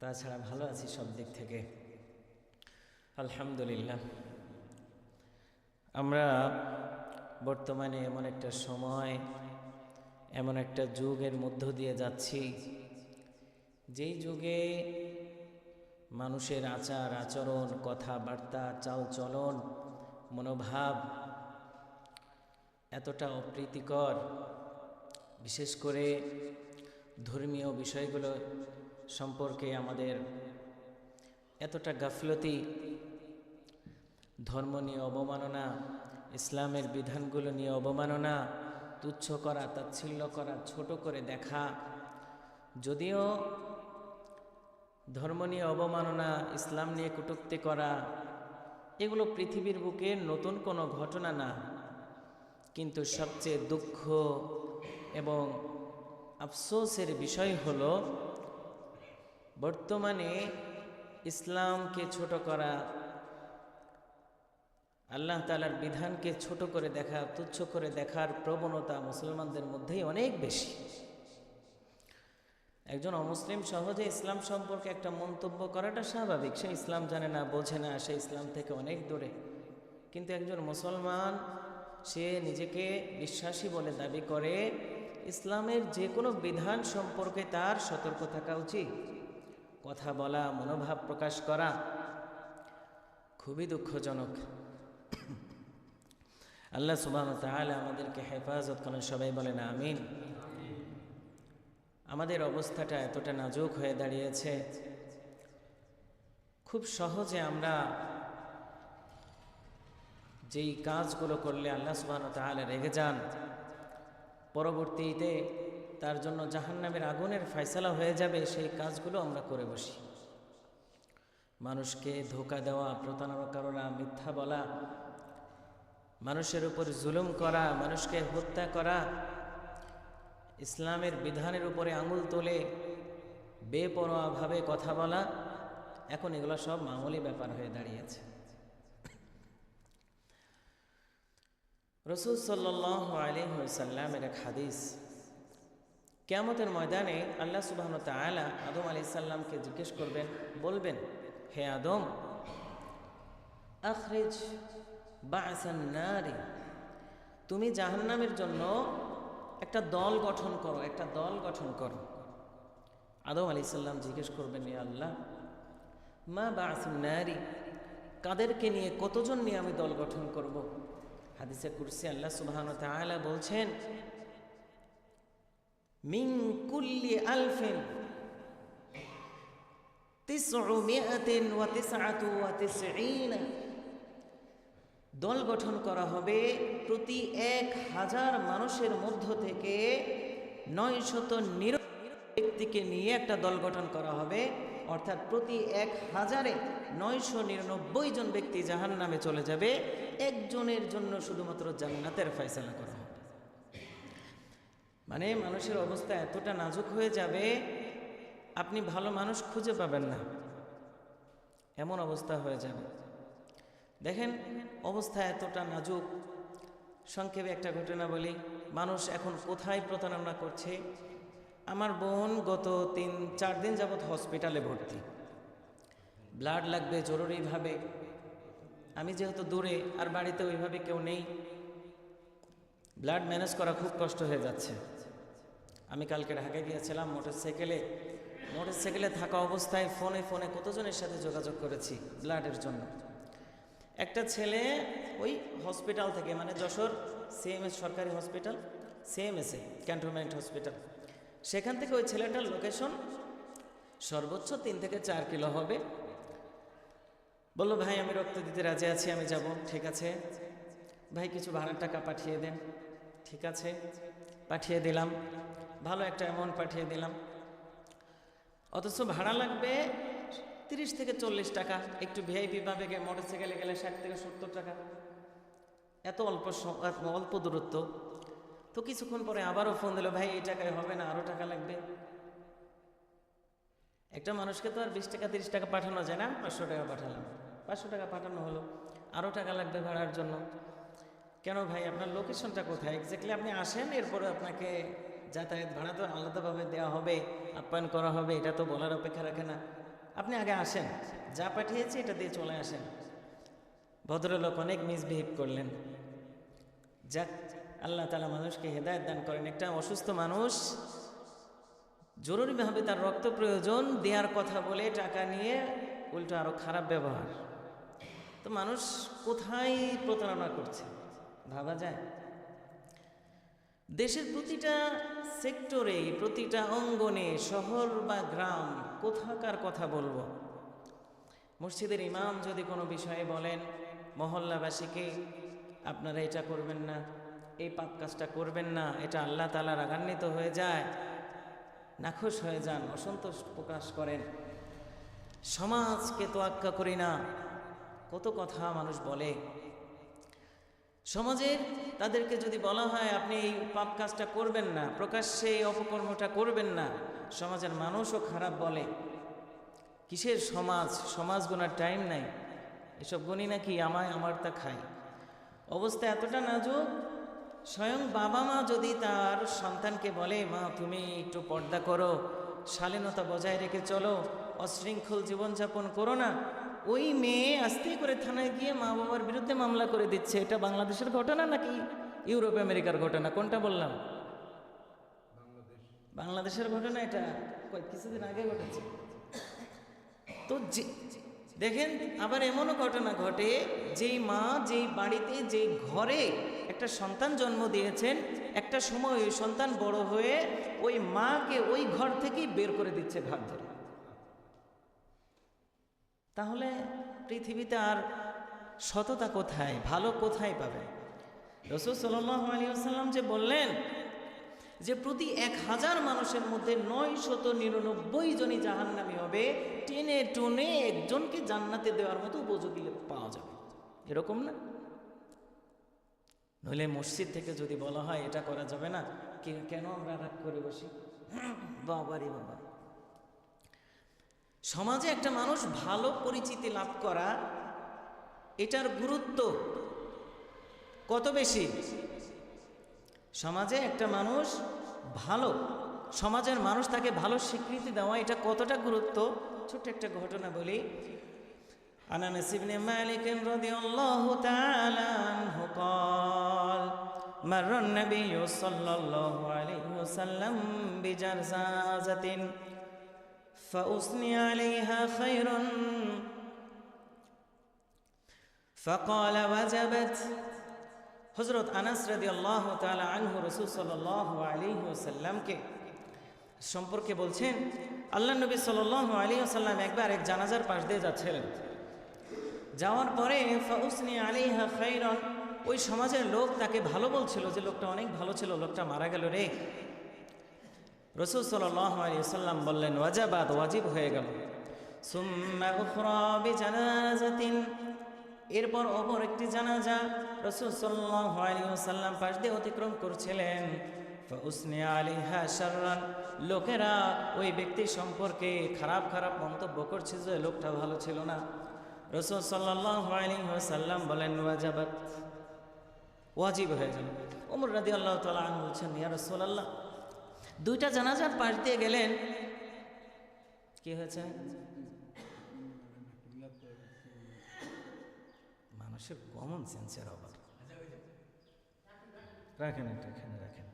তাছাড়া ভালো আছি সব দিক থেকে, আলহামদুলিল্লাহ। আমরা বর্তমানে এমন একটা সময়, এমন একটা যুগের মধ্য দিয়ে যাচ্ছি, যেই যুগে মানুষের আচার আচরণ, কথাবার্তা, চালচলন, মনোভাব এতটা অপ্রীতিকর, বিশেষ করে ধর্মীয় বিষয়গুলো সম্পর্কে আমাদের এতটা গাফলতি, ধর্ম নিয়ে অবমাননা, ইসলামের বিধানগুলো নিয়ে অবমাননা, তুচ্ছ করা, তাচ্ছিল্য করা, ছোট করে দেখা। যদিও ধর্ম নিয়ে অবমাননা, ইসলাম নিয়ে কটূক্তি করা এগুলো পৃথিবীর বুকে নতুন কোনো ঘটনা না, কিন্তু সবচেয়ে দুঃখ এবং আফসোসের বিষয় হলো বর্তমানে ইসলামকে ছোট করা, আল্লাহ তাআলার বিধানকে ছোট করে দেখা, তুচ্ছ করে দেখার প্রবণতা মুসলমানদের মধ্যেই অনেক বেশি। একজন অমুসলিম সহজে ইসলাম সম্পর্কে একটা মন্তব্য করাটা স্বাভাবিক, সে ইসলাম জানে না, বোঝে না, সে ইসলাম থেকে অনেক দূরে। কিন্তু একজন মুসলমান, সে নিজেকে বিশ্বাসী বলে দাবি করে, ইসলামের যে কোনো বিধান সম্পর্কে তার সতর্ক থাকা উচিত। কথা বলা, মনোভাব প্রকাশ করা খুবই দুঃখজনক। আল্লাহ সুবহানাহু ওয়া তাআলা আমাদেরকে হেফাজত করেন, সবাই বলেন আমিন। আমাদের অবস্থাটা এতটা নাজুক হয়ে দাঁড়িয়েছে, খুব সহজে আমরা যেই কাজগুলো করলে আল্লাহ সুবহানাহু ওয়া তাআলা রেগে যান, পরবর্তীতে তার জন্য জাহান্নামের আগুনের ফয়সালা হয়ে যাবে, সেই কাজগুলো আমরা করে বসি। মানুষকে ধোঁকা দেওয়া, প্রতারণা করা, মিথ্যা বলা, মানুষের উপর জুলুম করা, মানুষকে হত্যা করা, ইসলামের বিধানের উপরে আঙুল তোলে বেপরোয়াভাবে কথা বলা, এখন এগুলো সব মামুলি ব্যাপার হয়ে দাঁড়িয়েছে। রাসূল সাল্লাল্লাহু আলাইহি ওয়াসাল্লামের এক হাদিস, কিয়ামতের ময়দানে আল্লাহ সুবহানাহু ওয়া তাআলা আদম আলাইহিস সালামকে জিজ্ঞেস করবেন, বলবেন, হে আদম, আখরিজ বা'সান নারি, তুমি জাহান্নামের জন্য একটা দল গঠন করো, একটা দল গঠন করো। আদম আলাইহিস সালাম জিজ্ঞেস করবেন, ইয়া আল্লাহ, মা বা'সুন নারি, কাদেরকে নিয়ে, কতজন নিয়ে আমি দল গঠন করব? হাদিসে কুরসি আল্লাহ সুবহানাহু ওয়া তাআলা বলছেন, মিন কুল্লি আলফিন তিসউমিআতিন ওয়া তিসআতু ওয়া তিসঈনা, দল গঠন করা হবে প্রতি 1000 মানুষের মধ্য থেকে 999 ব্যক্তিকে নিয়ে একটা দল গঠন করা হবে, অর্থাৎ প্রতি 1000-এ 999 জন ব্যক্তি জাহান্নামে চলে যাবে, একজনের জন্য শুধুমাত্র জান্নাতের ফয়সালা করা হবে। মানে মানুষের অবস্থা এতটা নাজুক হয়ে যাবে, আপনি ভালো মানুষ খুঁজে পাবেন না, এমন অবস্থা হয়ে যাবে। দেখেন অবস্থা এতটা নাজুক। সংক্ষেপে একটা ঘটনা বলি, মানুষ এখন কোথায় প্রতারণা করছে। আমার বোন গত 3-4 দিন যাবৎ হসপিটালে ভর্তি, ব্লাড লাগবে জরুরিভাবে। আমি যেহেতু দূরে, আর বাড়িতে ওইভাবে কেউ নেই, ব্লাড ম্যানেজ করা খুব কষ্ট হয়ে যাচ্ছে। আমি কালকে ঢাকায় গিয়েছিলাম মোটরসাইকেলে থাকা অবস্থায় ফোনে কতজনের সাথে যোগাযোগ করেছি ব্লাডের জন্য। একটা ছেলে ওই হসপিটাল থেকে, মানে যশোর সিএমএস সরকারি হসপিটাল, সিএমএসে ক্যান্টনমেন্ট হসপিটাল, সেখান থেকে ওই ছেলেটার লোকেশন সর্বোচ্চ 3 থেকে 4 কিলো হবে। বলল, ভাই আমি রক্ত দিতে রাজি আছি, আমি যাব। ঠিক আছে ভাই, কিছু ভাড়ার টাকা পাঠিয়ে দেন। ঠিক আছে, পাঠিয়ে দিলাম, ভালো একটা অ্যামাউন্ট পাঠিয়ে দিলাম। অথচ ভাড়া লাগবে 30 থেকে 40 টাকা, একটু ভিআইপি ভাবে মোটরসাইকেলে গেলে 60 থেকে 70 টাকা, এত অল্প দূরত্ব। তো কিছুক্ষণ পরে আবারও ফোন দিল, ভাই এই টাকায় হবে না, আরও টাকা লাগবে। একটা মানুষকে তো আর 20 টাকা 30 টাকা পাঠানো যায় না। 500 টাকা পাঠালাম, 500 টাকা পাঠানো হলো, আরও টাকা লাগবে ভাড়ার জন্য। কেন ভাই, আপনার লোকেশনটা কোথায় এক্স্যাক্টলি? আপনি আসেন, এরপরে আপনাকে যাতায়াত ভাড়া তো আলাদাভাবে দেওয়া হবে, আপ্যায়ন করা হবে, এটা তো বলার অপেক্ষা রাখে না। আপনি আগে আসেন, যা পাঠিয়েছি এটা দিয়ে চলে আসেন। ভদ্রলোক অনেক মিসবিহেভ করলেন। যাক, আল্লাহ তাআলা মানুষকে হেদায়েত দান করেন। একটা অসুস্থ মানুষ জরুরিভাবে তার রক্ত প্রয়োজন, দেওয়ার কথা বলে টাকা নিয়ে উল্টো আরো খারাপ ব্যবহার। তো মানুষ কোথায় প্রতারণা করছে ভাবা যায়। দেশের প্রতিটা সেক্টরে, প্রতিটা অঙ্গনে, শহর বা গ্রাম, কোথাকার কথা বলবো। মসজিদের ইমাম যদি কোনো বিষয়ে বলেন মহল্লাবাসীকে, আপনারা এটা করবেন না, এই পাপ কাজটা করবেন না, এটা আল্লাহ তাআলা রাগান্বিত হয়ে যায়, নাখোশ হয়ে যান, অসন্তোষ প্রকাশ করেন, সমাজকে তোয়াক্কা করি না, কত কথা মানুষ বলে। সমাজের তাদেরকে যদি বলা হয় আপনি এই পাপ কাজটা করবেন না, প্রকাশ্যে এই অপকর্মটা করবেন না, সমাজের মানুষও খারাপ বলে। কিসের সমাজ? সমাজ গোনার টাইম নাই, এসব গুণী নাকি আমায় আমার তা খাই। অবস্থা এতটা নাজুক, স্বয়ং বাবা মা যদি তার সন্তানকে বলে মা তুমি একটু পর্দা করো, শালীনতা বজায় রেখে চলো, অশৃঙ্খল জীবনযাপন করো না, ওই মেয়ে আস্তে করে থানায় গিয়ে মা বাবার বিরুদ্ধে মামলা করে দিচ্ছে। এটা বাংলাদেশের ঘটনা নাকি ইউরোপ আমেরিকার ঘটনা? কোনটা বললাম? বাংলাদেশের ঘটনা। এটা কিছুদিন আগে ঘটেছে। তো দেখেন, আবার এমনও ঘটনা ঘটে, যেই মা যেই বাড়িতে যেই ঘরে একটা সন্তান জন্ম দিয়েছেন, একটা সময় ওই সন্তান বড় হয়ে ওই মাকে ওই ঘর থেকেই বের করে দিচ্ছে ঘাট ধরে। তাহলে পৃথিবীতে আর সততা কোথায়, ভালো কোথায় পাবে? রাসূল সাল্লাল্লাহু আলাইহি ওয়াসাল্লাম যে বললেন যে প্রতি 1000 মানুষের মধ্যে 999 জনই জাহান্নামী হবে, টেনে টুনে একজনকে জান্নাতে দেওয়ার মতো উপযোগী পাওয়া যাবে, এরকম না? নইলে মসজিদ থেকে যদি বলা হয় এটা করা যাবে না, কেন আমরা রাগ করে বসি? বাবারে বাবা। সমাজে একটা মানুষ ভালো পরিচিতি লাভ করা, এটার গুরুত্ব কত বেশি। সমাজে একটা মানুষ ভালো, সমাজের মানুষ তাকে ভালো স্বীকৃতি দেওয়া, এটা কতটা গুরুত্ব। ছোট্ট একটা ঘটনা বলি। আনাস ইবনে মালিক রাদিয়াল্লাহু তাআলা আনহু قال مر النبي صلى الله عليه وسلم بجرزازة فأثني عليها خير فقال وجبت। হযরত আনাস রাদিয়াল্লাহু তাআলা আনহু রাসূল সাল্লাল্লাহু আলাইহি ওয়াসাল্লামকে সম্পর্কে বলছেন, আল্লাহর নবী সাল্লাল্লাহু আলাইহি ওয়াসাল্লাম একবার এক জানাজার পাশ দিয়ে যাচ্ছিলেন। যাওয়ার পরে ফাউসনি আলাইহা খায়রান, ওই সমাজের লোক তাকে ভালো বলছিল যে লোকটা অনেক ভালো ছিল, লোকটা মারা গেল রে। রাসূল সাল্লাল্লাহু আলাইহি ওয়াসাল্লাম বললেন ওয়াজাবাত, ওয়াজিব হয়ে গেল। সুম্মা উখরা বিজানাজাতিন, এরপর অপর একটি জানাজা রাসূল সাল্লাল্লাহু আলাইহি ওয়াসাল্লাম পাশ দিয়ে অতিক্রম করছিলেন। ফাউসনি আলাইহা শাররান, লোকেরা ওই ব্যক্তি সম্পর্কে খারাপ খারাপ মন্তব্য করছে যে লোকটা ভালো ছিল না। রাসূল সাল্লাল্লাহু আলাইহি ওয়াসাল্লাম বলেন ওয়াজাবাত, ওয়াজিব হয়ে গেল। ওমর রাদিয়াল্লাহু তাআলা আনহু বলছেন ইয়া রাসূলুল্লাহ, দুইটা জানাজার পাশ দিয়ে গেলেন, কি হয়েছে? মানুষের কমন সেন্সের অভাব। রাখেন এটা, এখানে রাখেন।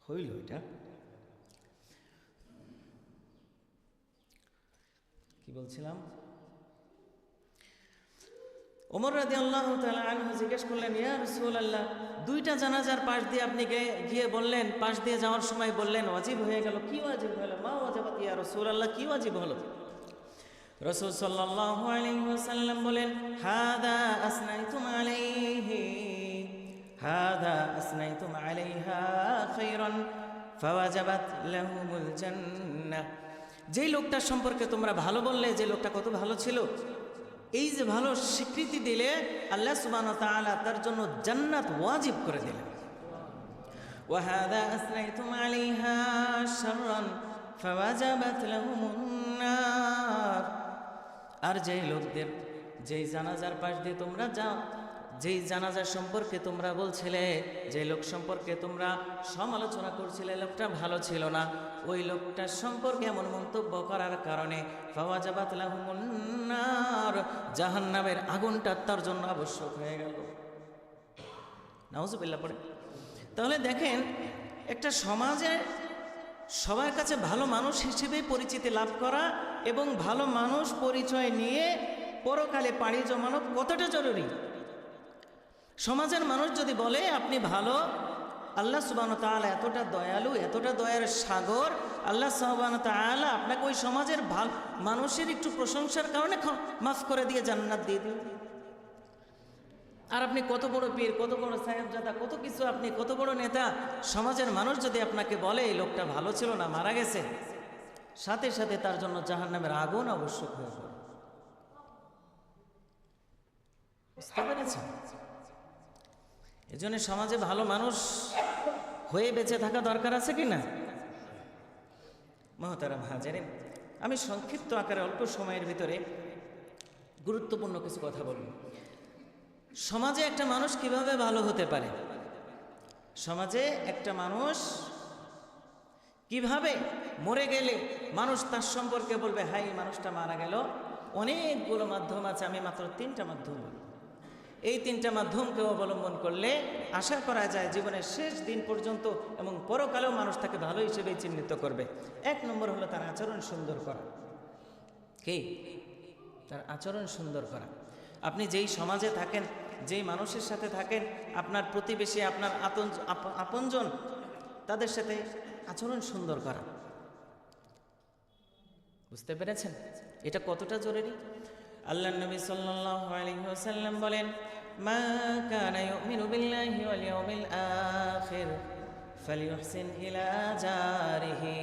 হইল এটা কি বলছিলাম? ওমর রাদিয়াল্লাহু তাআলা আনহু জিজ্ঞেস করলেন ইয়া রাসূলুল্লাহ, দুইটা জানাজার পাশ দিয়ে আপনি গিয়ে বললেন, পাশ দিয়ে যাওয়ার সময় বললেন ওয়াজিব হয়ে গেল, কি ওয়াজিব হলো? মা ওয়াজাবাত ইয়া রাসূলুল্লাহ, কি ওয়াজিব হলো? রাসূল সাল্লাল্লাহু আলাইহি ওয়াসাল্লাম বলেন হাদা আসনাইতুম আলাইহি, হাদা আসনাইতুম আলাইহা খায়রান ফাওয়াজাবাত লাহুমুল জান্নাহ। যেই লোকটার সম্পর্কে তোমরা ভালো বললে, যে লোকটা কত ভালো ছিল, এই যে ভালো স্বীকৃতি দিলে, আল্লাহ সুবহানাহু ওয়া তাআলা তার জন্য জান্নাত ওয়াজিব করে দিলেন। ওয়া হাদা আসনাইতুম আলাইহা শাররান ফাওয়াজাবাত লাহুমুন নার। আর যেই লোকদের, যেই জানাজার পাশ দিয়ে তোমরা যেই জানাজা সম্পর্কে তোমরা বলছিলে, যে লোক সম্পর্কে তোমরা সমালোচনা করছিলে, লোকটা ভালো ছিল না, ওই লোকটার সম্পর্কে এমন মন্তব্য করার কারণে ফাওয়াজাবাত লাহুমুন নার, জাহান্নামের আগুনটা তার জন্য আবশ্যক হয়ে গেল। নাউজুবিল্লাহ পড়ে। তাহলে দেখেন, একটা সমাজে সবার কাছে ভালো মানুষ হিসেবে পরিচিতি লাভ করা এবং ভালো মানুষ পরিচয় নিয়ে পরকালে পাড়ি জমানো কতটা জরুরি। সমাজের মানুষ যদি বলে আপনি ভালো, আল্লাহ সুবহানাহু ওয়া তাআলা এতটা দয়ালু, এতটা দয়ার সাগর, আল্লাহ সুবহানাহু ওয়া তাআলা আপনাকে ওই সমাজের ভালো মানুষের একটু প্রশংসার কারণে মাফ করে দিয়ে জান্নাত দিয়ে দিন। আর আপনি কত বড় পীর, কত বড় সাহেবজাদা, কত কিছু, আপনি কত বড় নেতা, সমাজের মানুষ যদি আপনাকে বলে এই লোকটা ভালো ছিল না, মারা গেছে, সাথে সাথে তার জন্য জাহান্নামের আগুন আবশ্যক হয়ে পড়ে। বুঝতে পেরেছেন? এজন্য সমাজে ভালো মানুষ হয়ে বেঁচে থাকা দরকার আছে কি না? মুহতারাম হাজিরিন, আমি সংক্ষিপ্ত আকারে অল্প সময়ের ভিতরে গুরুত্বপূর্ণ কিছু কথা বলব। সমাজে একটা মানুষ কিভাবে ভালো হতে পারে, সমাজে একটা মানুষ কিভাবে মরে গেলে মানুষ তার সম্পর্কে বলবে হাই মানুষটা মারা গেল, অনেকগুলো মাধ্যম আছে, আমি মাত্র 3টা মাধ্যম বলব। এই 3টা মাধ্যমকে অবলম্বন করলে আশা করা যায় জীবনের শেষ দিন পর্যন্ত এবং পরকালেও মানুষ তাকে ভালো হিসেবে চিহ্নিত করবে। 1 নম্বর হলো তার আচরণ সুন্দর করা। কি? তার আচরণ সুন্দর করা। আপনি যেই সমাজে থাকেন, যেই মানুষের সাথে থাকেন, আপনার প্রতিবেশী, আপনার আপনজন, তাদের সাথে আচরণ সুন্দর করা। বুঝতে পেরেছেন এটা কতটা জরুরি? আল্লাহর নবী সাল্লাল্লাহু আলাইহি ওয়াসাল্লাম বলেন, মা কানা ইউমিনু বিল্লাহি ওয়াল ইয়াউমিল আখির ফালিয়ুহসিন ইলা জারিহি।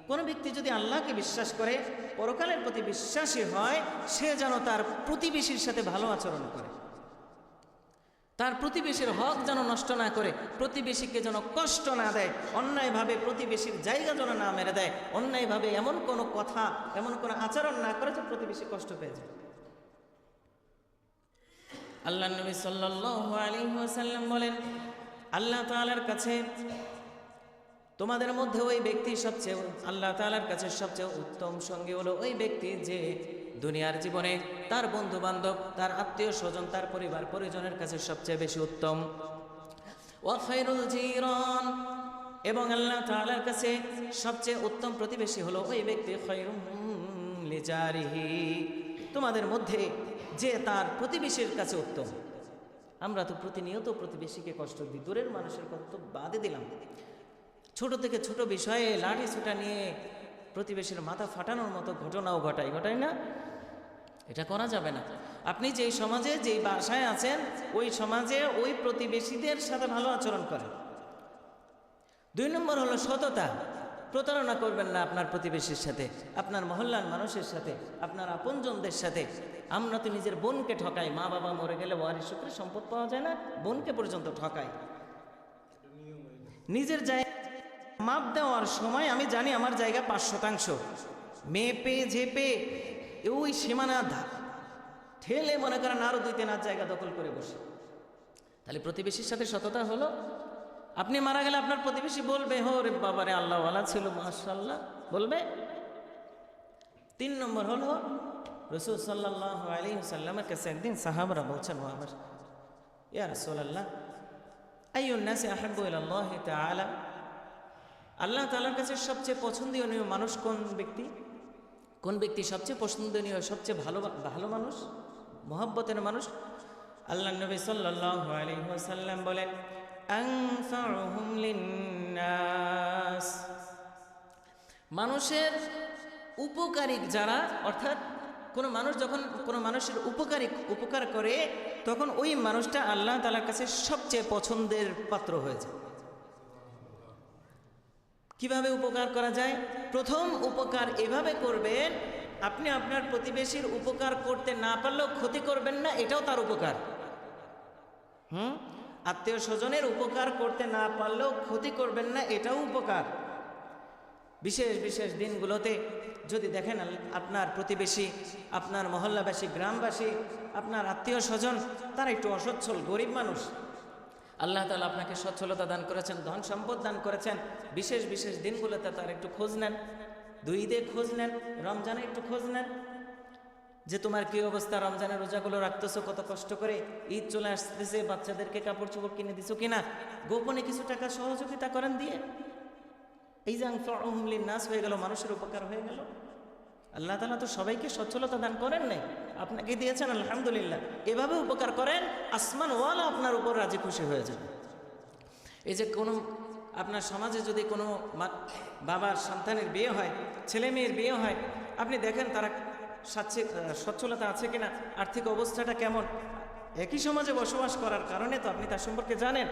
কোন ব্যক্তি যদি আল্লাহকে বিশ্বাস করে, পরকালের প্রতি বিশ্বাসী হয়, সে যেন তার প্রতিবেশীর সাথে ভালো আচরণ করে, তার প্রতিবেশীর হক যেন নষ্ট না করে, প্রতিবেশীকে যেন কষ্ট না দেয়, অন্যায়ভাবে প্রতিবেশীর জায়গা যেন না মেরে দেয়, অন্যায়ভাবে এমন কোনো কথা, এমন কোনো আচরণ না করে যে প্রতিবেশী কষ্ট পেয়ে যায়। আল্লাহ নবী সাল্লাল্লাহু আলাইহি ওয়াসাল্লাম বলেন, আল্লাহ তাআলার কাছে তোমাদের মধ্যে ওই ব্যক্তি সবচেয়ে, আল্লাহ তাআলার কাছে সবচেয়ে উত্তম সঙ্গী হলো ওই ব্যক্তি যে দুনিয়ার জীবনে তার বন্ধু বান্ধব, তার আত্মীয় স্বজন, তার পরিবার পরিজনের কাছে সবচেয়ে বেশি উত্তম। ওয়া খায়রুল জিরান, এবং আল্লাহ তাআলার কাছে সবচেয়ে উত্তম প্রতিবেশী হলো ওই ব্যক্তি খায়রুম লিজারিহি, তোমাদের মধ্যে যে তার প্রতিবেশীর কাছে উত্তম। আমরা তো প্রতিনিয়ত প্রতিবেশীকে কষ্ট দিই, দূরের মানুষের কথা তো বাদে দিলাম, ছোট থেকে ছোট বিষয়ে লাঠি ছোটা নিয়ে প্রতিবেশীর মাথা ফাটানোর মতো ঘটনাও ঘটাই না? এটা করা যাবে না। আপনি যেই সমাজে, যেই বাসায় আছেন, ওই সমাজে ওই প্রতিবেশীদের সাথে ভালো আচরণ করেন। 2 নম্বর হলো সততা। প্রতারণা করবেন না আপনার প্রতিবেশীর সাথে, আপনার মহল্লার মানুষের সাথে, আপনার আপনজনদের সাথে। আমরা তো নিজের বোনকে ঠকাই, মা বাবা মরে গেলে ওয়ারিশ সূত্রে সম্পদ পাওয়া যায় না, বোনকে পর্যন্ত ঠকাই। নিজের জায়গা মাপ দেওয়ার সময় আমি জানি আমার জায়গা 5%, মেপে ঝেপে ওই সীমানা ঠেলে মনে করেন আরো 2-3 হাত জায়গা দখল করে বসে। তাহলে প্রতিবেশীর সাথে সততা হলো। আপনি মারা গেলে আপনার প্রতিবেশী বলবে, হো রে বাবারে আল্লাহওয়ালা ছিল, মাশাআল্লাহ বলবে। 3 নম্বর হলো রাসূল সাল্লাল্লাহু আলাইহি ওয়াসাল্লামের কাছে একদিন সাহাবারা বলছেন, ও আমার ইয়া রাসূলুল্লাহ, আইয়ুন নাসি আহাব্বু ইলাল্লাহি তাআলা, আল্লাহ তাআলার কাছে সবচেয়ে পছন্দনীয় মানুষ কোন ব্যক্তি? কোন ব্যক্তি সবচেয়ে পছন্দনীয়, সবচেয়ে ভালো মানুষ, মহব্বতের মানুষ? আল্লাহ নবী সাল্লাল্লাহু আলাইহি ওয়াসাল্লাম বলেন, আনফাউহুম লিন্নাস, মানুষের উপকারী যারা, অর্থাৎ কোনো মানুষ যখন কোনো মানুষের উপকার করে, তখন ওই মানুষটা আল্লাহ তাআলার কাছে সবচেয়ে পছন্দের পাত্র হয়ে যায়। কিভাবে উপকার করা যায়? প্রথম উপকার এভাবে করবেন, আপনি আপনার প্রতিবেশীর উপকার করতে না পারলেও ক্ষতি করবেন না, এটাও তার উপকার। আত্মীয় স্বজনের উপকার করতে না পারলেও ক্ষতি করবেন না, এটাও উপকার। বিশেষ বিশেষ দিনগুলোতে যদি দেখেন আপনার প্রতিবেশী, আপনার মহল্লাবাসী, গ্রামবাসী, আপনার আত্মীয় স্বজন তারা একটু অসচ্ছল গরিব মানুষ, আল্লাহ তাআলা আপনাকে সচ্ছলতা দান করেছেন, ধন সম্পদ দান করেছেন, বিশেষ বিশেষ দিনগুলোতে তার একটু খোঁজ নেন, 2 ঈদে খোঁজ নেন, রমজানে একটু খোঁজ নেন যে তোমার কি অবস্থা, রমজানের রোজাগুলো রাখতেছো কত কষ্ট করে, ঈদ চলে আসতেছে, বাচ্চাদেরকে কাপড় চোপড় কিনে দিছো কিনা, গোপনে কিছু টাকা সহযোগিতা করেন দিয়ে। এই যে আনফাউহুম লিন্নাস হয়ে গেল, মানুষের উপকার হয়ে গেল। আল্লাহ তাআলা তো সবাইকে সচ্ছলতা দান করেন নাই, আপনাকে দিয়েছেন, আলহামদুলিল্লাহ। এভাবে উপকার করেন, আসমানওয়ালা আপনার উপর রাজি খুশি হয়ে যাবে। এই যে কোনো আপনার সমাজে যদি কোনো বাবার সন্তানের বিয়ে হয়, ছেলে মেয়ের বিয়ে হয়, আপনি দেখেন তারা সচ্ছলতা আছে কিনা, আর্থিক অবস্থাটা কেমন। একই সমাজে বসবাস করার কারণে তো আপনি তার সম্পর্কে জানেন।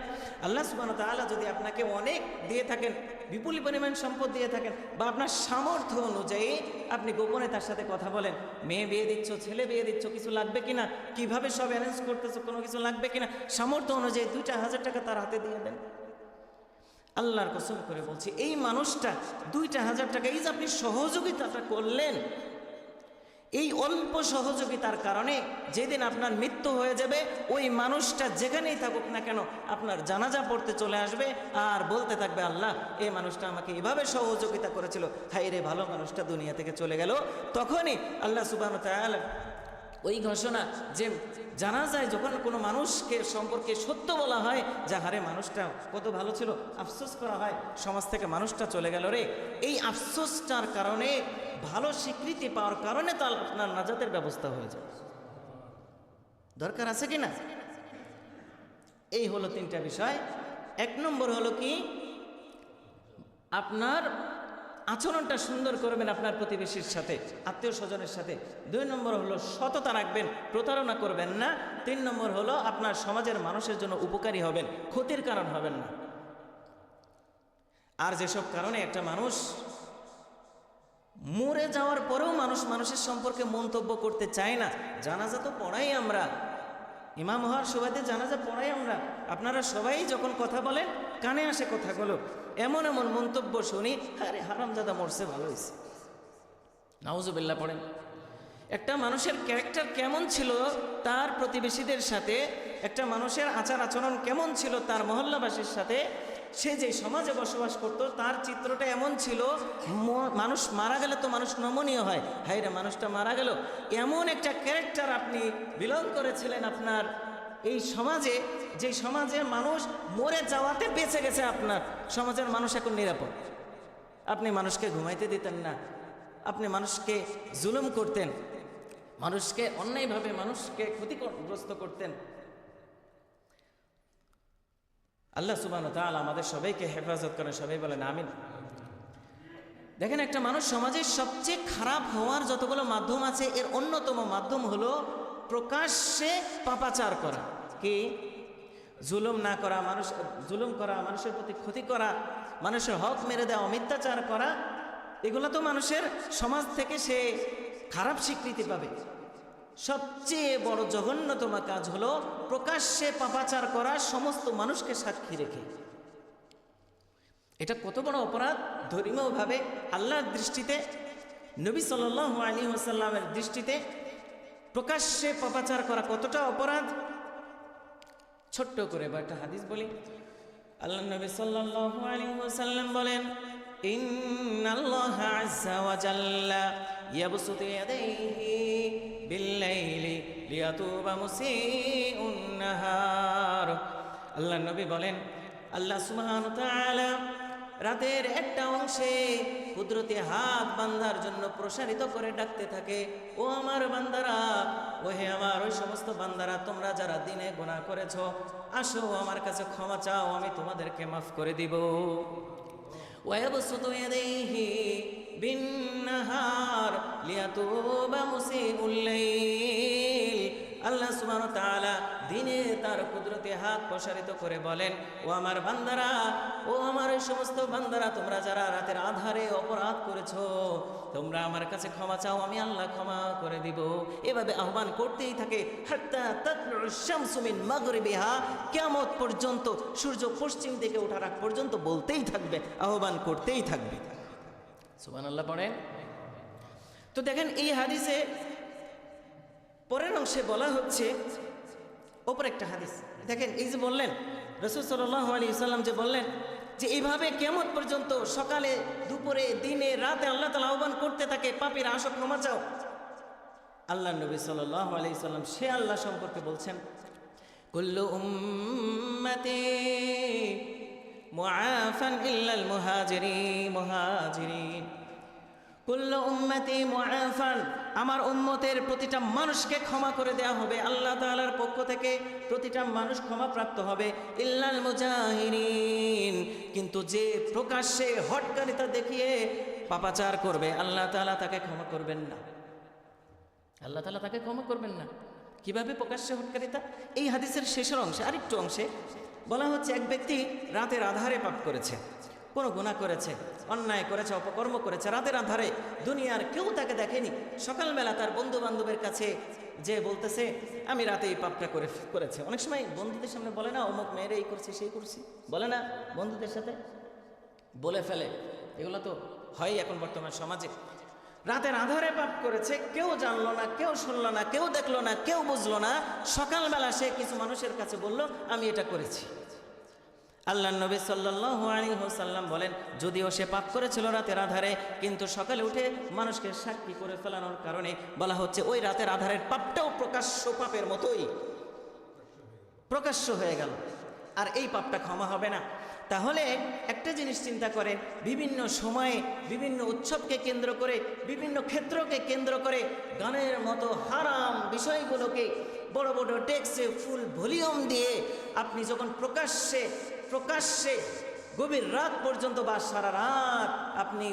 আল্লাহ সুবহানাহু ওয়া তাআলা যদি আপনাকে অনেক দিয়ে থাকেন, বিপুল পরিমাণ সম্পদ দিয়ে থাকেন, বা আপনার সামর্থ্য অনুযায়ী আপনি গোপনে তার সাথে কথা বলেন, মেয়ে বিয়ে দিচ্ছ, ছেলে বিয়ে দিচ্ছ, কিছু লাগবে কিনা, কিভাবে সব অ্যারেঞ্জ করতেছো, কোনো কিছু লাগবে কিনা, সামর্থ্য অনুযায়ী 2,000 টাকা তার হাতে দিয়ে দেন। আল্লাহর কসম করে বলছি, এই মানুষটা 2,000 টাকা, এই যে আপনি সহযোগিতাটা করলেন, এই অল্প সহযোগিতার কারণে যেদিন আপনার মৃত্যু হয়ে যাবে, ওই মানুষটা যেখানেই থাকুক না কেন আপনার জানাজা পড়তে চলে আসবে আর বলতে থাকবে, আল্লাহ এই মানুষটা আমাকে এভাবে সহযোগিতা করেছিল, হায় রে ভালো মানুষটা দুনিয়া থেকে চলে গেল। তখনই আল্লাহ সুবহানাহু ওয়া তাআলা ওই ঘোষণা যে জানাজায় যখন কোনো মানুষকে সম্পর্কে সত্য বলা হয়, যে হারে মানুষটা কত ভালো ছিল, আফসোস করা হয় সমাজ থেকে মানুষটা চলে গেল রে, এই আফসোসটার কারণে, ভালো স্বীকৃতি পাওয়ার কারণে তো আপনার নাজাতের ব্যবস্থা হয়ে যায়। দরকার আছে কি না? এই হলো 3টা বিষয়। 1 নম্বর হলো কি, আপনার আচরণটা সুন্দর করবেন আপনার প্রতিবেশীর সাথে, আত্মীয় স্বজনের সাথে। 2 নম্বর হলো সততা রাখবেন, প্রতারণা করবেন না। 3 নম্বর হলো আপনার সমাজের মানুষের জন্য উপকারী হবেন, ক্ষতির কারণ হবেন না। আর যেসব কারণে একটা মানুষ মরে যাওয়ার পরেও মানুষের সম্পর্কে মন্তব্য করতে চায় না, জানাজা তো পড়াই আমরা, ইমাম হওয়ার সুবাদে জানাজা পড়াই আমরা, আপনারা সবাই যখন কথা বলেন কানে আসে কথাগুলো, এমন এমন মন্তব্য শুনি, আরে হারামজাদা মরছে, ভালো হয়েছে, নাউজুবিল্লাহ পড়েন। একটা মানুষের ক্যারেক্টার কেমন ছিল তার প্রতিবেশীদের সাথে, একটা মানুষের আচার আচরণ কেমন ছিল তার মহল্লাবাসীর সাথে, সে যে সমাজে বসবাস করত তার চিত্রটা এমন ছিল, মানুষ মারা গেলে তো মানুষ নমনীয় হয়, হায় রে মানুষটা মারা গেল, এমন একটা ক্যারেক্টার আপনি বিলং করেছিলেন আপনার এই সমাজে, যে সমাজে মানুষ মরে যাওয়াতে বেঁচে গেছে, আপনার সমাজের মানুষ এখন নিরাপদ। আপনি মানুষকে ঘুমাইতে দিতেন না, আপনি মানুষকে জুলুম করতেন, মানুষকে অন্যায়ভাবে মানুষকে ক্ষতিগ্রস্ত করতেন। আল্লাহ সুবহানাহু ওয়া তাআলা আমাদের সবাইকে হেফাজত করেন, সবাই বলেন আমিন। দেখেন, একটা মানুষ সমাজের সবচেয়ে খারাপ হওয়ার যতগুলো মাধ্যম আছে, এর অন্যতম মাধ্যম হলো প্রকাশ্যে পাপাচার করা। কি? জুলুম না করা, জুলুম করা, মানুষের প্রতি ক্ষতি করা, মানুষের হক মেরে দেওয়া, মিথ্যাচার করা, এগুলো তো মানুষের সমাজ থেকে সে খারাপ স্বীকৃতি পাবে। সবচেয়ে বড় জঘন্যতম কাজ হলো প্রকাশ্যে পাপাচার করা, সমস্ত মানুষকে সাক্ষী রেখে। এটা কত বড় অপরাধ ধর্মীয়ভাবে, আল্লাহর দৃষ্টিতে, নবী সাল্লাল্লাহু আলাইহি ওয়াসাল্লামের দৃষ্টিতে প্রকাশ্যে পাপাচার করা কতটা অপরাধ। ছোট্ট করে একটা হাদিস বলি। আল্লাহ নবী সাল্লাল্লাহু আলাইহি ওয়াসাল্লাম বলেন, ইন্নাল্লাহা আযজা ওয়া জাল্লা ইয়াবসুতু ইয়াদাইহি বিল্লাইলি লিয়াতুবা মুসিউন নাহার। আল্লাহ নবী বলেন, আল্লাহ সুবহানাহু ওয়া তাআলা রাতের একটা অংশে কুদরতি হাত বান্দার জন্য প্রসারিত করে ডাকতে থাকে, ও আমার বান্দারা, ও হে আমার ওই সমস্ত বান্দারা, তোমরা যারা দিনে গুনাহ করেছো, আসো আমার কাছে ক্ষমা চাও, আমি তোমাদেরকে মাফ করে দিব। ওয়ায়াবসুতু ইয়াদাইহি বিন-নাহার লিয়াতুবা মুসিউল লাইল। আল্লাহ সুবহানাহু ওয়া তাআলা দিনে তার কুদরতি হাত প্রসারিত করে বলেন, ও আমার বান্দারা, ও আমার এই সমস্ত বান্দারা, তোমরা যারা রাতের আধারে অপরাধ করেছো, তোমরা আমার কাছে ক্ষমা চাও, আমি আল্লাহ ক্ষমা করে দিব। এভাবে আহ্বান করতেই থাকে, হাত্তা তাতলু'শ শামসু মিন মাগরিবিহা, কিয়ামত পর্যন্ত, সূর্য পশ্চিম দিকে ওঠার আগ পর্যন্ত বলতেই থাকবে, আহ্বান করতেই থাকবে। সুবহানাল্লাহ পড়েন। তো দেখেন এই হাদিসে পরের অংশে বলা হচ্ছে, ওপর একটা হাদিস দেখেন, এই যে বললেন রাসূল সাল্লাল্লাহু আলাইহি ওয়াসাল্লাম যে বললেন যে এইভাবে কিয়ামত পর্যন্ত সকালে দুপুরে দিনে রাতে আল্লাহ তাআলা আহ্বান করতে থাকে, পাপীরা আসো ক্ষমা চাও। আল্লাহ নবী সাল্লাল্লাহু আলাইহি ওয়াসাল্লাম সে আল্লাহ সম্পর্কে বলছেন, কুল্লু উম্মতি মুআফান ইল্লাল মুহাজিরিন, কুল্লু উম্মতি মুআফান, আমার উম্মতের প্রতিটা মানুষকে ক্ষমা করে দেয়া হবে আল্লাহ তাআলার পক্ষ থেকে, প্রতিটা মানুষ ক্ষমাপ্রাপ্ত হবে, ইল্লাল মুজাহিরিন, কিন্তু যে প্রকাশ্যে হটকারিতা দেখিয়ে পাপাচার করবে আল্লাহ তাআলা তাকে ক্ষমা করবেন না। আল্লাহ তাআলা তাকে ক্ষমা করবেন না। কিভাবে প্রকাশ্যে হটকারিতা? এই হাদিসের শেষের অংশে, আরেকটু অংশে বলা হচ্ছে, এক ব্যক্তি রাতের আধারে পাপ করেছে, কোনো গুনাহ করেছে, অন্যায় করেছে, অপকর্ম করেছে, রাতের আধারে, দুনিয়ার কেউ তাকে দেখেনি। সকালবেলা তার বন্ধু বান্ধবের কাছে যে বলতেছে আমি রাতে এই পাপটা করেছে। অনেক সময় বন্ধুদের সামনে বলে না, অমুক মেয়েরে এই করছি সেই করছি, বলে না বন্ধুদের সাথে, বলে ফেলে। এগুলো তো হয় এখন বর্তমান সমাজে। রাতের আধারে পাপ করেছে, কেউ জানলো না, কেউ শুনলো না, কেউ দেখলো না, কেউ বুঝলো না। সকালবেলা সে কিছু মানুষের কাছে বলল আমি এটা করেছি। আল্লাহ নবী সাল্লাল্লাহু আলাইহি ওয়াসাল্লাম বলেন, যদিও সে পাপ করেছিল রাতের আধারে, কিন্তু সকালে উঠে মানুষকে সাক্ষী করে ফেলানোর কারণে বলা হচ্ছে ওই রাতের আধারের পাপটাও প্রকাশ্য পাপের মতোই প্রকাশ্য হয়ে গেল, আর এই পাপটা ক্ষমা হবে না। তাহলে একটা জিনিস চিন্তা করেন, বিভিন্ন সময়ে বিভিন্ন উৎসবকে কেন্দ্র করে, বিভিন্ন ক্ষেত্রকে কেন্দ্র করে গানের মতো হারাম বিষয়গুলোকে বড় বড় টেক্সে ফুল ভলিউম দিয়ে আপনি যখন প্রকাশ্যে গভীর রাত পর্যন্ত বা সারা রাত আপনি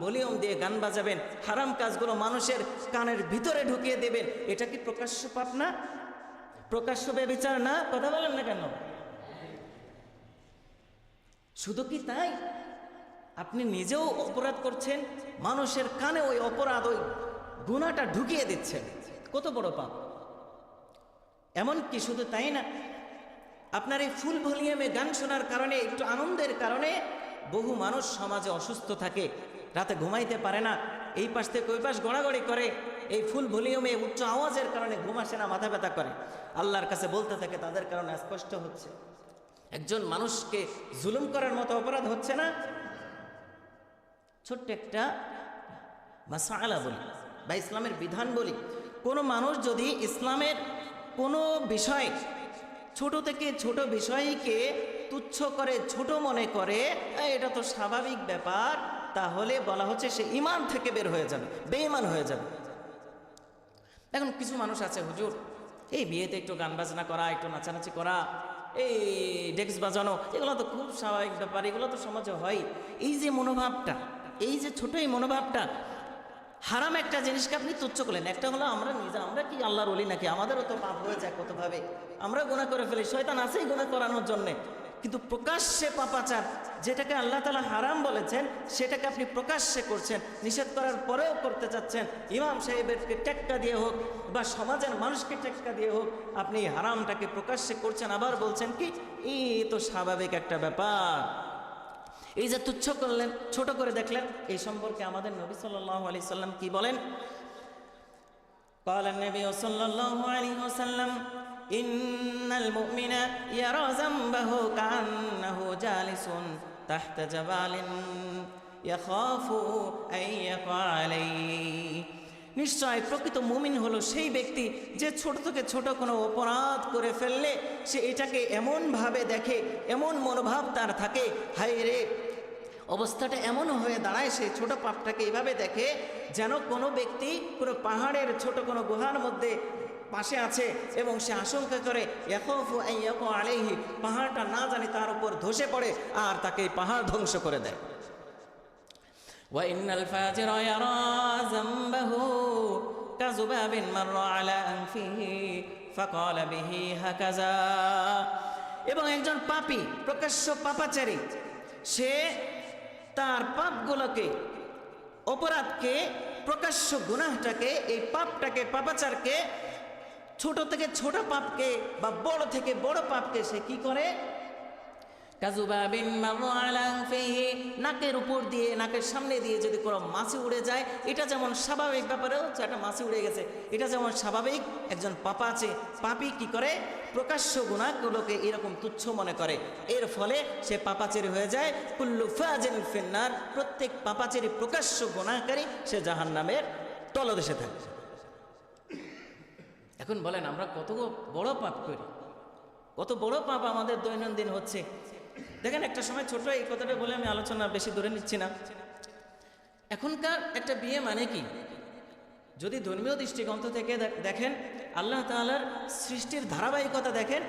ভলিউম দিয়ে গান বাজাবেন, হারাম কাজগুলো মানুষের কানের ভিতরে ঢুকিয়ে দেবেন, এটা কি প্রকাশ্য পাপ না? প্রকাশ্য ব্যভিচার না? কথা বলেন না কেন? শুধু কি তাই, আপনি নিজেও অপরাধ করছেন, মানুষের কানে ওই অপরাধ, ওই গুনাহটা ঢুকিয়ে দিচ্ছেন। কত বড় পাপ! এমনকি শুধু তাই না, আপনার এই ফুল ভলিউমে গান শোনার কারণে, একটু আনন্দের কারণে বহু মানুষ সমাজে অসুস্থ থাকে, রাতে ঘুমাইতে পারে না, এই পাশ থেকে ওই পাশ গড়াগড়ি করে, এই ফুল ভলিউমে উচ্চ আওয়াজের কারণে ঘুম আসে না, মাথা ব্যথা করে, আল্লাহর কাছে বলতে থাকে, তাদের কারণে স্পষ্ট হচ্ছে একজন মানুষকে জুলুম করার মতো অপরাধ হচ্ছে না? ছোট্ট একটা মাসআলা বলি বা ইসলামের বিধান বলি, কোনো মানুষ যদি ইসলামের কোনো বিষয়, ছোট থেকে ছোট বিষয়কে তুচ্ছ করে, ছোট মনে করে, এটা তো স্বাভাবিক ব্যাপার, তাহলে বলা হচ্ছে সে ঈমান থেকে বের হয়ে যাবে, বেঈমান হয়ে যাবে। এখন কিছু মানুষ আছে, হুজুর এই বিয়েতে একটু গান বাজনা করা, একটু নাচানাচি করা, এই ডেস্ক বাজানো, এগুলো তো খুব স্বাভাবিক ব্যাপার, এগুলো তো সমাজে হয়। এই যে মনোভাবটা, এই যে ছোট এই মনোভাবটা, হারাম একটা জিনিসকে আপনি তুচ্ছ করলেন। একটা হলো আমরা কি আল্লাহর ওলি নাকি? আমাদেরও তো পাপ হয়ে যায় কতভাবে, আমরা গুনাহ করে ফেলি, শয়তান আছেই গুনাহ করানোর জন্যে। কিন্তু প্রকাশ্যে পাপাচার, যেটাকে আল্লাহ তাআলা হারাম বলেছেন, সেটাকে আপনি প্রকাশ্যে করছেন, নিষেধ করার পরেও করতে চাচ্ছেন। ইমাম সাহেবেরকে টেক্কা দিয়ে হোক বা সমাজের মানুষকে টেক্কা দিয়ে হোক, আপনি হারামটাকে প্রকাশ্যে করছেন, আবার বলছেন কি এই তো স্বাভাবিক একটা ব্যাপার। এই যে তুচ্ছ করলেন, ছোট করে দেখলেন, এই সম্পর্কে আমাদের নবী সাল্লাল্লাহু আলাইহি সাল্লাম কি বলেন? قال النبي صلى الله عليه وسلم إن المؤمن يرى ذنبه كأنه جالس تحت جبال يخاف أن يقع عليه। নিশ্চয় প্রকৃত মুমিন হলো সেই ব্যক্তি যে ছোট থেকে ছোট কোনো অপরাধ করে ফেললে সে এটাকে এমনভাবে দেখে, এমন মনোভাব তার থাকে, হায় রে, অবস্থাটা এমন হয়ে দাঁড়ায়, সেই ছোট পাপটাকে এইভাবে দেখে যেন কোনো ব্যক্তি কোনো পাহাড়ের ছোট কোনো গুহার মধ্যে পাশে আছে এবং সে আশঙ্কা করে ইয়াখাফু আন ইয়াকা আলাইহি, পাহাড়টা না জানি তার উপর ধসে পড়ে আর তাকে পাহাড় ধ্বংস করে দেয়। ওয়া ইন্নাল ফাজিরা ইয়ারা যামবাহু কাযুবাবিন মাররা আলা আনফিহি ফাকালা বিহি হাকাযা। এবং একজন পাপী, প্রকাশ্য পাপাচারী, সে তার পাপগুলোকে, অপরাধকে, প্রকাশ্য গুনাহটাকে, এই পাপটাকে, পাপাচারকে, ছোট থেকে ছোট পাপকে বা বড় থেকে বড় পাপকে সে কি করে? কাযুবাবিন মাররা আলা ফিহি, নাকের উপর দিয়ে, নাকের সামনে দিয়ে যদি কোনো মাছি উড়ে যায়, এটা যেমন স্বাভাবিক ব্যাপারেও একটা মাছি উড়ে গেছে, এটা যেমন স্বাভাবিক। একজন পাপাচে পাপী কি করে, প্রকাশ্য গুনাহগুলোকে এরকম তুচ্ছ মনে করে, এর ফলে সে পাপাচেরি হয়ে যায়। কুল্লু ফাজিন ফিন্নার, প্রত্যেক পাপাচেরি প্রকাশ্য গুনাহকারী সে জাহান্নামের তলদেশে থাকে। এখন বলেন আমরা কত বড় পাপ করি, কত বড় পাপ আমাদের দৈনন্দিন হচ্ছে। দেখেন একটা সময় ছোট এই কথাটা বলে আমি আলোচনা বেশি দূরে নিচ্ছি না। এখনকার একটা বিয়ে মানে কি, যদি ধর্মীয় দৃষ্টিকোণ থেকে দেখেন, আল্লাহ তাআলার সৃষ্টির ধারাবাহিকতা দেখেন,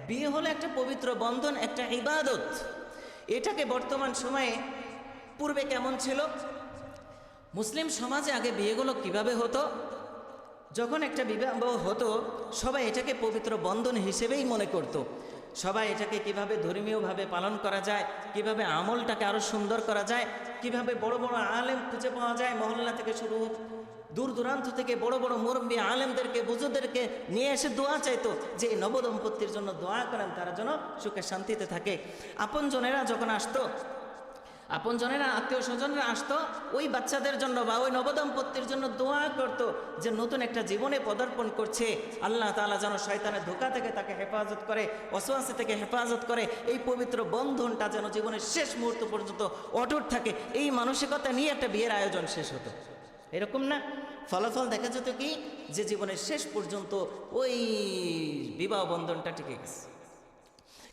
বিয়ে হলো একটা পবিত্র বন্ধন, একটা ইবাদত। এটাকে বর্তমান সময়ে, পূর্বে কেমন ছিল, মুসলিম সমাজে আগে বিয়েগুলো কিভাবে হতো, যখন একটা বিবাহ হতো সবাই এটাকে পবিত্র বন্ধন হিসেবেই মনে করত। সবাই এটাকে কিভাবে ধর্মীয়ভাবে পালন করা যায়, কিভাবে আমলটাকে আরও সুন্দর করা যায়, কিভাবে বড় বড় আলেম খুঁজে পাওয়া যায়, মহল্লা থেকে শুরু দূর দূরান্ত থেকে বড় বড় মুরব্বী আলেমদেরকে, বুজুর্গদেরকে নিয়ে এসে দোয়া চাইতো যে এই নবদম্পতির জন্য দোয়া করেন, তারা যেন সুখে শান্তিতে থাকে। আপনজনেরা যখন আসতো, আপনজনেরা আত্মীয় স্বজনরা আসতো ওই বাচ্চাদের জন্য বা ওই নবদম্পতির জন্য দোয়া করত যে নতুন একটা জীবনে পদার্পণ করছে, আল্লাহ তাআলা যেন শয়তানের ধোঁকা থেকে তাকে হেফাজত করে, ওয়াসওয়াসা থেকে হেফাজত করে, এই পবিত্র বন্ধনটা যেন জীবনের শেষ মুহূর্ত পর্যন্ত অটুট থাকে। এই মানসিকতা নিয়ে একটা বিয়ের আয়োজন শেষ হতো, এরকম না? ফলাফল দেখা যেত কি, যে জীবনের শেষ পর্যন্ত ওই বিবাহ বন্ধনটা টিকে গেছে।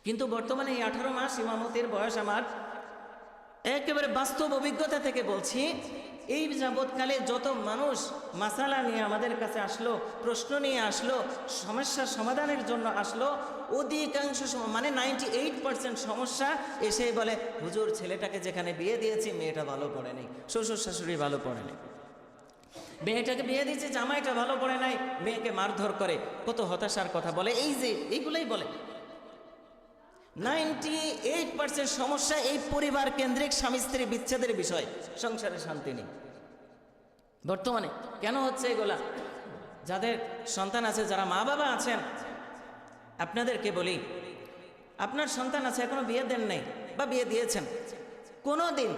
কিন্তু বর্তমানে এই 18 মাস ইমামতির বয়স আমার, একেবারে বাস্তব অভিজ্ঞতা থেকে বলছি, এই যাবৎকালে যত মানুষ মাসালা নিয়ে আমাদের কাছে আসলো, প্রশ্ন নিয়ে আসলো, সমস্যার সমাধানের জন্য আসলো, অধিকাংশ মানে 98% সমস্যা এসে বলে, হুজুর ছেলেটাকে যেখানে বিয়ে দিয়েছি মেয়েটা ভালো পড়ে নেই, শ্বশুর শাশুড়ি ভালো পড়ে নেই, মেয়েটাকে বিয়ে দিয়েছে জামাইটা ভালো পড়ে নাই, মেয়েকে মারধর করে, কত হতাশার কথা বলে। এই যে এইগুলোই বলে। 98% সমস্যা এই পরিবার কেন্দ্রিক স্বামী স্ত্রী বিচ্ছেদের বিষয়, সংসারে শান্তি নেই বর্তমানে। কেন হচ্ছে এগুলা? যাদের সন্তান আছে, যারা মা বাবা আছেন, আপনাদেরকে বলি, আপনার সন্তান আছে এখনো বিয়ে দেন নাই বা বিয়ে দিয়েছেন, কোনো দিন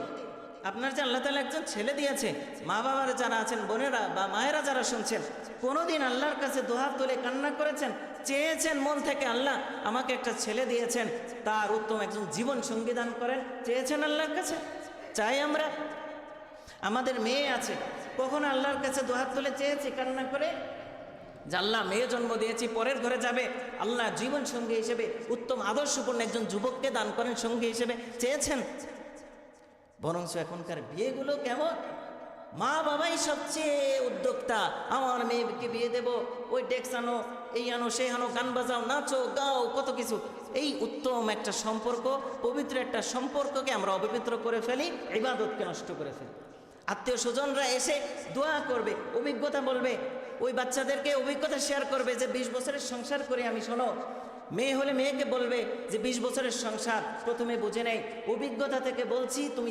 আপনার যে আল্লাহ তাআলা একজন ছেলে দিয়েছে, মা বাবার যারা আছেন, বোনেরা বা মায়েরা যারা শুনছেন, কোনোদিন আল্লাহর কাছে দুহাত তুলে কান্না করেছেন, চেয়েছেন মন থেকে, আল্লাহ আমাকে একটা ছেলে দিয়েছেন, তার উত্তম একজন জীবন সঙ্গী দান করেন, চেয়েছেন আল্লাহর কাছে? চাই আমরা? আমাদের মেয়ে আছে, কখন আল্লাহর কাছে দুহাত তুলে চেয়েছি কান্না করে যে আল্লাহ মেয়ে জন্ম দিয়েছি, পরের ঘরে যাবে, আল্লাহ জীবন সঙ্গী হিসেবে উত্তম আদর্শপূর্ণ একজন যুবককে দান করেন সঙ্গী হিসেবে, চেয়েছেন? বরঞ্চ এখনকার বিয়েগুলো কেমন, মা বাবাই সবচেয়ে উদ্যোক্তা, আমার মেয়েকে বিয়ে দেব, ওই ডেক্স আনো, এই আনো, সেই আনো, গান বাজাও, নাচো গাও, কত কিছু। এই উত্তম একটা সম্পর্ক, পবিত্র একটা সম্পর্ককে আমরা অপবিত্র করে ফেলি, ইবাদতকে নষ্ট করে ফেলি। আত্মীয় স্বজনরা এসে দোয়া করবে, অভিজ্ঞতা বলবে, ওই বাচ্চাদেরকে অভিজ্ঞতা শেয়ার করবে যে 20 বছরের সংসার করে আমি, শোনো, মেয়ে হলে মেয়েকে বলবে যে 20 বছরের সংসার প্রথমে বুঝে নেই, অভিজ্ঞতা থেকে বলছি তুমি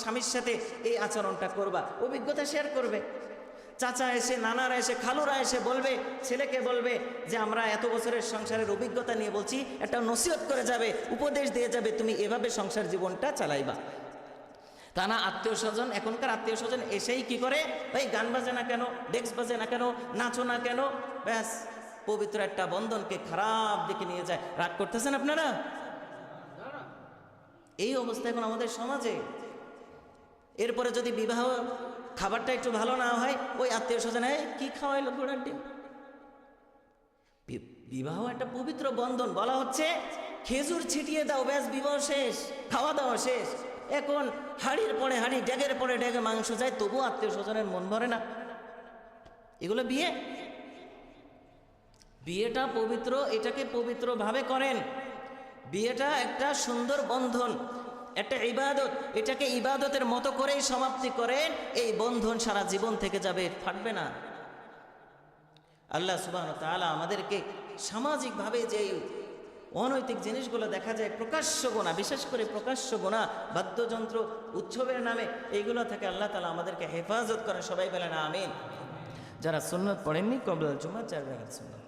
স্বামীর সাথে এই আচরণটা করবা, অভিজ্ঞতা শেয়ার করবে। চাচা এসে, নানারা এসে, খালুরা এসে বলবে, ছেলেকে বলবে যে আমরা এত বছরের সংসারের অভিজ্ঞতা নিয়ে বলছি, একটা নসিহত করে যাবে, উপদেশ দিয়ে যাবে, তুমি এভাবে সংসার জীবনটা চালাইবা। তা না, আত্মীয় স্বজন, এখনকার আত্মীয় স্বজন এসেই কি করে, ভাই গান বাজে না কেন, ডেক্স বাজে না কেন, নাচো না কেন, ব্যাস পবিত্র একটা বন্ধনকে খারাপ দিকে নিয়ে যায়। রাগ করতেছেন আপনারা? এই অবস্থা এখন আমাদের সমাজে। এরপরে যদি বিবাহ খাবারটা একটু ভালো না হয়, ওই আত্মীয় স্বজন কি খাওয়াইলো ঘোড়ার ডিম। বিবাহ একটা পবিত্র বন্ধন, বলা হচ্ছে খেজুর ছিটিয়ে দাও, ব্যাস বিবাহ শেষ, খাওয়া দাওয়া শেষ। এখন হাড়ির পরে হাড়ি, ডেগের পরে ডেগে মাংস যায়, তবু আত্মীয় স্বজনের মন ভরে না। এগুলো বিয়ে? বিয়েটা পবিত্র, এটাকে পবিত্রভাবে করেন। বিয়েটা একটা সুন্দর বন্ধন, একটা ইবাদত, এটাকে ইবাদতের মতো করেই সমাপ্তি করেন, এই বন্ধন সারা জীবন থেকে যাবে, ফাটবে না। আল্লাহ সুবহানাহু ওয়া তাআলা আমাদেরকে সামাজিকভাবে যে অনৈতিক জিনিসগুলো দেখা যায়, প্রকাশ্য গুনাহ, বিশেষ করে প্রকাশ্য গুনাহ, বাদ্যযন্ত্র, উৎসবের নামে, এইগুলো থেকে আল্লাহ তাআলা আমাদেরকে হেফাজত করেন। সবাই বলেন আমিন। যারা সুন্নত পড়েননি, কবল জুমা 4 রাকাত সুন্নত।